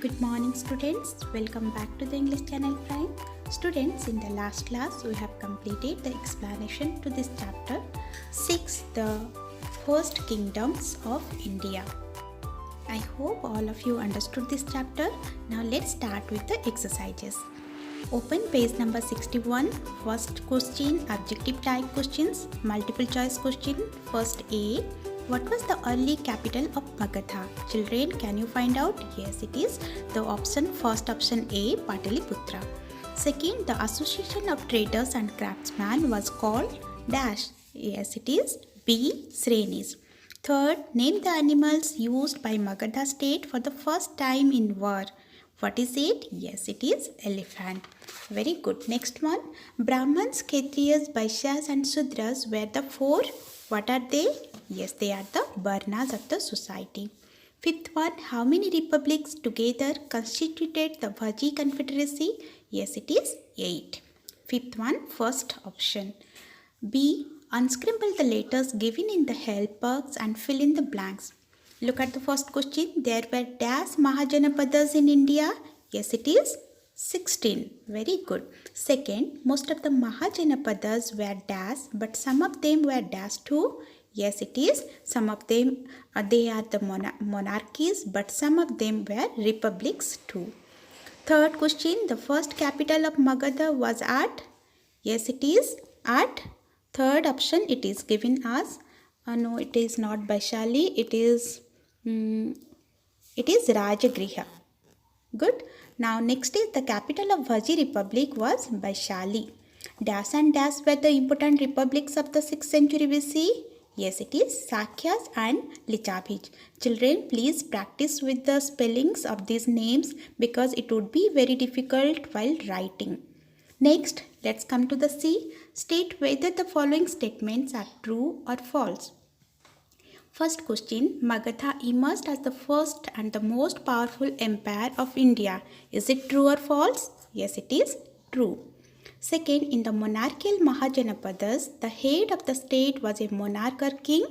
Good morning students, welcome back to the English Channel Prime. Students, in the last class we have completed the explanation to this chapter 6, the first kingdoms of India. I hope all of you understood this chapter. Now let's start with the exercises. Open page number 61, first question, adjective type questions, multiple choice question. First A, what was the early capital of Magadha? Children, can you find out? Yes, it is the first option A, Pataliputra. Second, the Association of Traders and Craftsmen was called dash. Yes, it is B, Srenis. Third, name the animals used by Magadha state for the first time in war. What is it? Yes, it is elephant. Very good. Next one. Brahmans, Kshatriyas, Vaishyas and Sudras were the four. What are they? Yes, they are the Varnas of the society. Fifth one. How many republics together constituted the Vaji Confederacy? Yes, it is 8. Fifth one. First option. B. Unscribble the letters given in the help box and fill in the blanks. Look at the first question. There were dash Mahajanapadas in India. Yes, it is 16. Very good. Second, most of the Mahajanapadas were dash, but some of them were dash too. Yes, it is. Some of them, they are the monarchies, but some of them were republics too. Third question, the first capital of Magadha was at? Yes, it is at. Third option, it is given as. No, it is not Vaishali. It is Rajagriha. Good. Now next is the capital of Vaji Republic was Vaishali. Dash and Dash were the important republics of the 6th century BC. Yes, it is Sakyas and Lichabhij. Children, please practice with the spellings of these names because it would be very difficult while writing. Next, let's come to the C. State whether the following statements are true or false. First question, Magadha emerged as the first and the most powerful empire of India. Is it true or false? Yes, it is true. Second, in the monarchical Mahajanapadas, the head of the state was a monarch or king.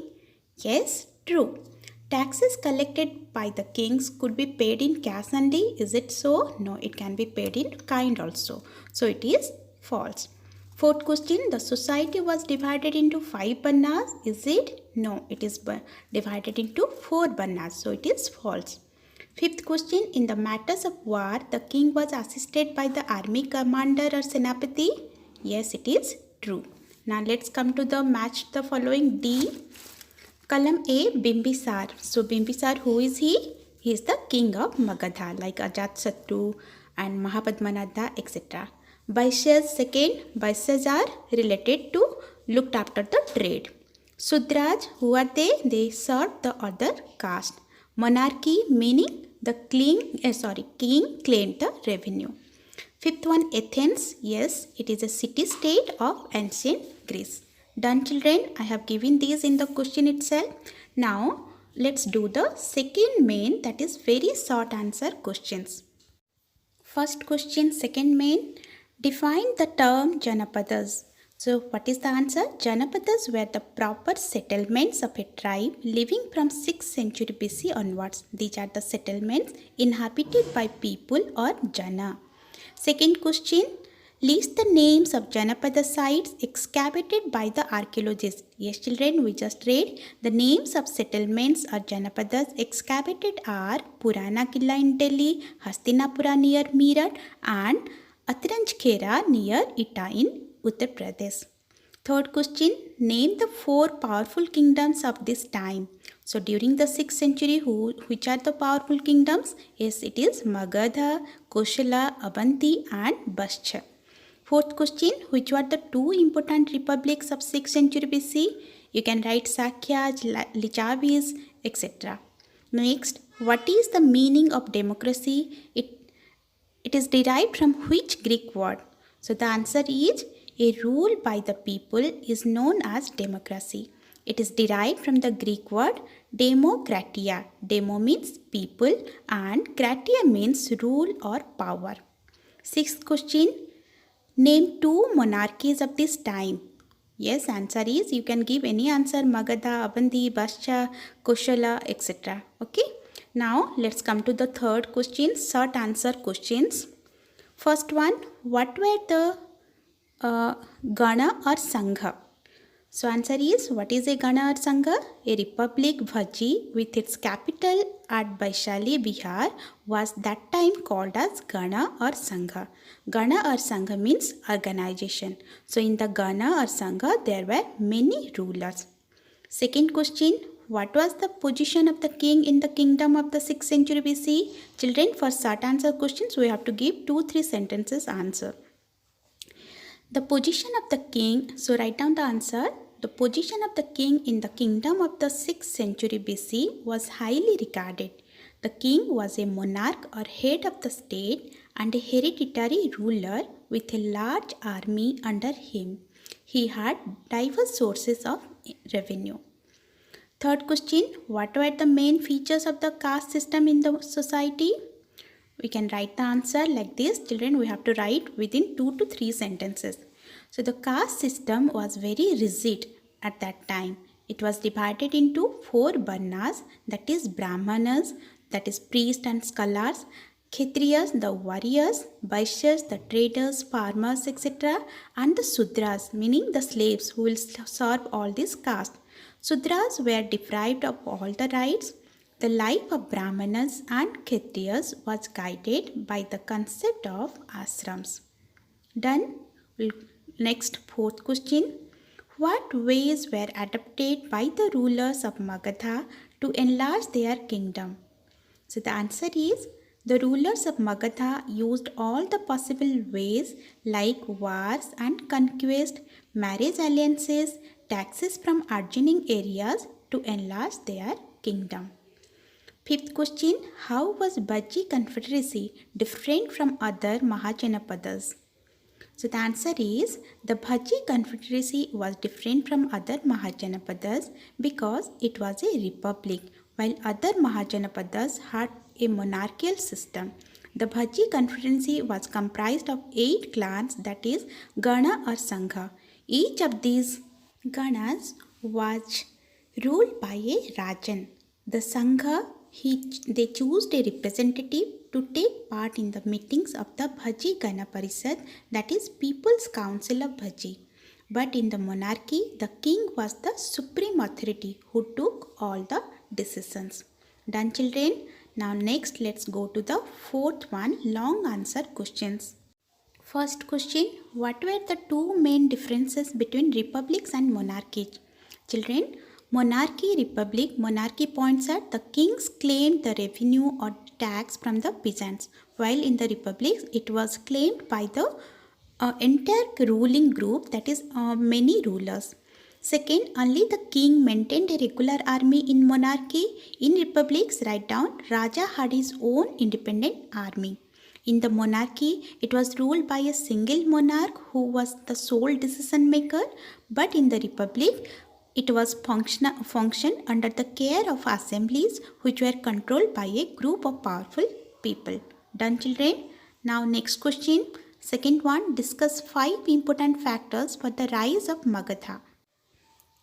Yes, true. Taxes collected by the kings could be paid in cash only. Is it so? No, it can be paid in kind also. So it is false. Fourth question, the society was divided into 5 bannas. Is it? No, it is divided into 4 bannas. So it is false. Fifth question, in the matters of war, the king was assisted by the army commander or senapati. Yes, it is true. Now let's come to the match the following D. Column A, Bimbisar. So Bimbisar, who is he? He is the king of Magadha, like Ajatasattu and Mahapadmanabha, etc. Vaishyas, second, Vaishyas are related to looked after the trade. Sudras, who are they? They served the other caste. Monarchy, meaning the king claimed the revenue. Fifth one, Athens. Yes, it is a city-state of ancient Greece. Done, children? I have given these in the question itself. Now, let's do the second main, that is very short answer questions. First question, second main. Define the term Janapadas. So what is the answer? Janapadas were the proper settlements of a tribe living from 6th century BC onwards. These are the settlements inhabited by people or Jana. Second question, list the names of Janapada sites excavated by the archaeologists. Yes, children, we just read the names of settlements or Janapadas excavated are Purana Killa in Delhi, Hastinapura near Meerut and Atranjkhera near Ita in Uttar Pradesh. Third question, name the 4 powerful kingdoms of this time. So during the 6th century, which are the powerful kingdoms? Yes, it is Magadha, Koshala, Avanti and Bashcha. Fourth question, which were the 2 important republics of 6th century BC? You can write Sakyas, Lichabhis, etc. Next, what is the meaning of democracy? It is derived from which Greek word? So the answer is a rule by the people is known as democracy. It is derived from the Greek word demokratia. Demo means people and kratia means rule or power. Sixth question, name 2 monarchies of this time. Yes, answer is you can give any answer Magadha, Avanti, Bashcha, Koshala, etc. Okay. Now let's come to the third question, short answer questions. First one, what were the Gana or Sangha? So answer is, what is a Gana or Sangha? A republic Bhaji with its capital at Vaishali, Bihar was that time called as Gana or Sangha. Gana or Sangha means organization. So in the Gana or Sangha there were many rulers. Second question, what was the position of the king in the kingdom of the 6th century BC? Children, for short answer questions we have to give 2-3 sentences answer. The position of the king, so write down the answer. The position of the king in the kingdom of the 6th century BC was highly regarded. The king was a monarch or head of the state and a hereditary ruler with a large army under him. He had diverse sources of revenue. Third question, what were the main features of the caste system in the society? We can write the answer like this. Children, we have to write within 2 to 3 sentences. So the caste system was very rigid at that time. It was divided into 4 varnas, that is Brahmanas, that is priests and scholars, Kshatriyas, the warriors, Vaishyas, the traders, farmers, etc. and the Sudras, meaning the slaves who will serve all these castes. Sudras were deprived of all the rights. The life of Brahmanas and Kshatriyas was guided by the concept of ashrams. Done? Next, fourth question. What ways were adopted by the rulers of Magadha to enlarge their kingdom? So the answer is, the rulers of Magadha used all the possible ways like wars and conquest, marriage alliances, taxes from adjoining areas to enlarge their kingdom. Fifth question, how was Bhaji Confederacy different from other Mahajanapadas? So the answer is, the Bhaji Confederacy was different from other Mahajanapadas because it was a republic, while other Mahajanapadas had a monarchical system. The Bhaji Confederacy was comprised of 8 clans, that is Gana or Sangha. Each of these Ganas was ruled by a Rajan. The Sangha, they chose a representative to take part in the meetings of the Bhaji Gana Parishad, that is People's Council of Bhaji. But in the monarchy, the king was the supreme authority who took all the decisions. Done, children? Now next let's go to the fourth one, long answer questions. First question, what were the 2 main differences between republics and monarchies? Children, monarchy points at the kings claimed the revenue or tax from the peasants, while in the republics it was claimed by the entire ruling group, that is many rulers. Second, only the king maintained a regular army in monarchy. In republics, write down, Raja had his own independent army. In the monarchy, it was ruled by a single monarch who was the sole decision maker, but in the republic, it was functioned under the care of assemblies which were controlled by a group of powerful people. Done, children? Now next question. Second one, discuss 5 important factors for the rise of Magadha.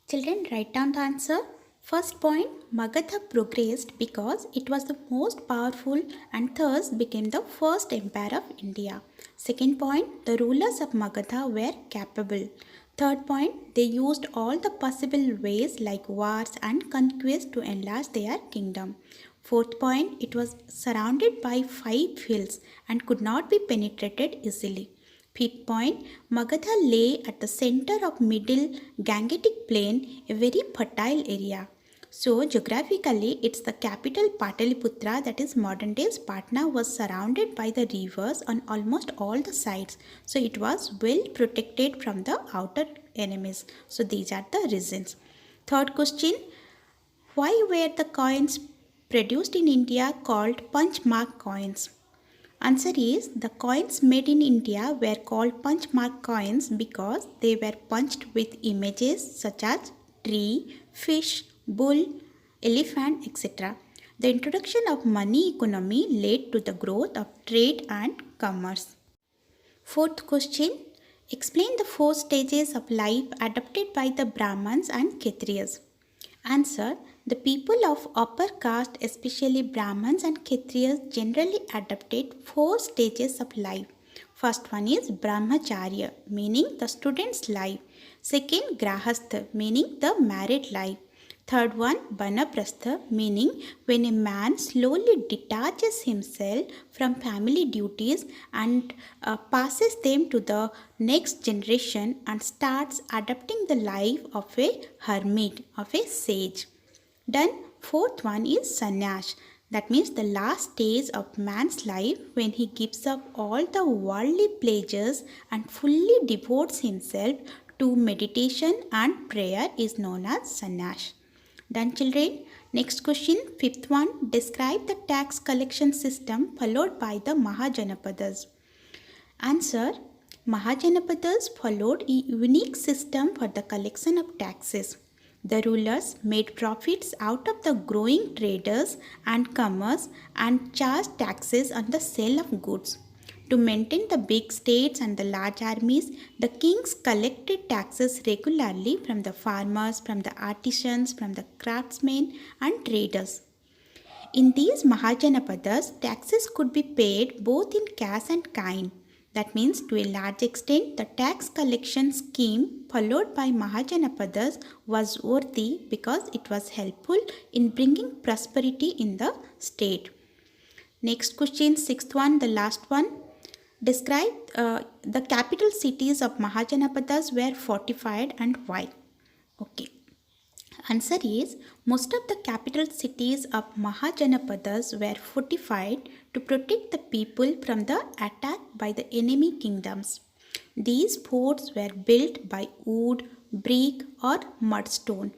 Children, write down the answer. First point, Magadha progressed because it was the most powerful and thus became the first empire of India. Second point, the rulers of Magadha were capable. Third point, they used all the possible ways like wars and conquest to enlarge their kingdom. Fourth point, it was surrounded by 5 hills and could not be penetrated easily. Fifth point, Magadha lay at the center of middle Gangetic plain, a very fertile area. So geographically, it's the capital Pataliputra, that is modern days Patna, was surrounded by the rivers on almost all the sides. So it was well protected from the outer enemies. So these are the reasons. Third question, why were the coins produced in India called punch mark coins? Answer is, the coins made in India were called punch mark coins because they were punched with images such as tree, fish, bull, elephant, etc. The introduction of money economy led to the growth of trade and commerce. Fourth question, explain the 4 stages of life adopted by the Brahmins and Kshatriyas. Answer, The people of upper caste, especially Brahmins and Kshatriyas, generally adopted 4 stages of life. First one is Brahmacharya, meaning the student's life. Second, Grahastha, meaning the married life. Third one, Banaprastha, meaning when a man slowly detaches himself from family duties and passes them to the next generation and starts adopting the life of a hermit, of a sage. Then fourth one is sannyas. That means the last stage of man's life when he gives up all the worldly pleasures and fully devotes himself to meditation and prayer is known as sannyas. Done children. Next question, fifth one, describe the tax collection system followed by the Mahajanapadas. Answer, Mahajanapadas followed a unique system for the collection of taxes. The rulers made profits out of the growing traders and commerce and charged taxes on the sale of goods. To maintain the big states and the large armies, the kings collected taxes regularly from the farmers, from the artisans, from the craftsmen and traders. In these Mahajanapadas, taxes could be paid both in cash and kind. That means to a large extent, the tax collection scheme followed by Mahajanapadas was worthy because it was helpful in bringing prosperity in the state. Next question, sixth one, the last one. Describe the capital cities of Mahajanapadas were fortified and why. Okay. Answer is, most of the capital cities of Mahajanapadas were fortified to protect the people from the attack by the enemy kingdoms. These forts were built by wood, brick or mudstone.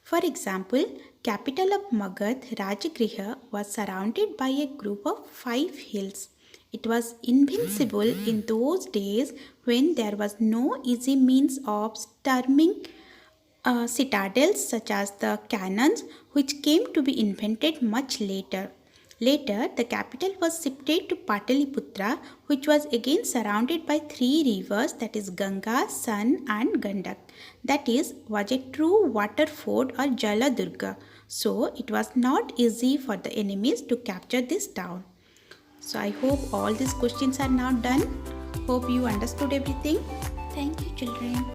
For example, capital of Magadh, Rajagriha, was surrounded by a group of 5 hills. It was invincible in those days when there was no easy means of storming citadels such as the cannons, which came to be invented much later. Later, the capital was shifted to Pataliputra, which was again surrounded by 3 rivers, that is Ganga, Son and Gandak. That is, was a true water fort or Jaladurga. So, it was not easy for the enemies to capture this town. So, I hope all these questions are now done. Hope you understood everything. Thank you, children.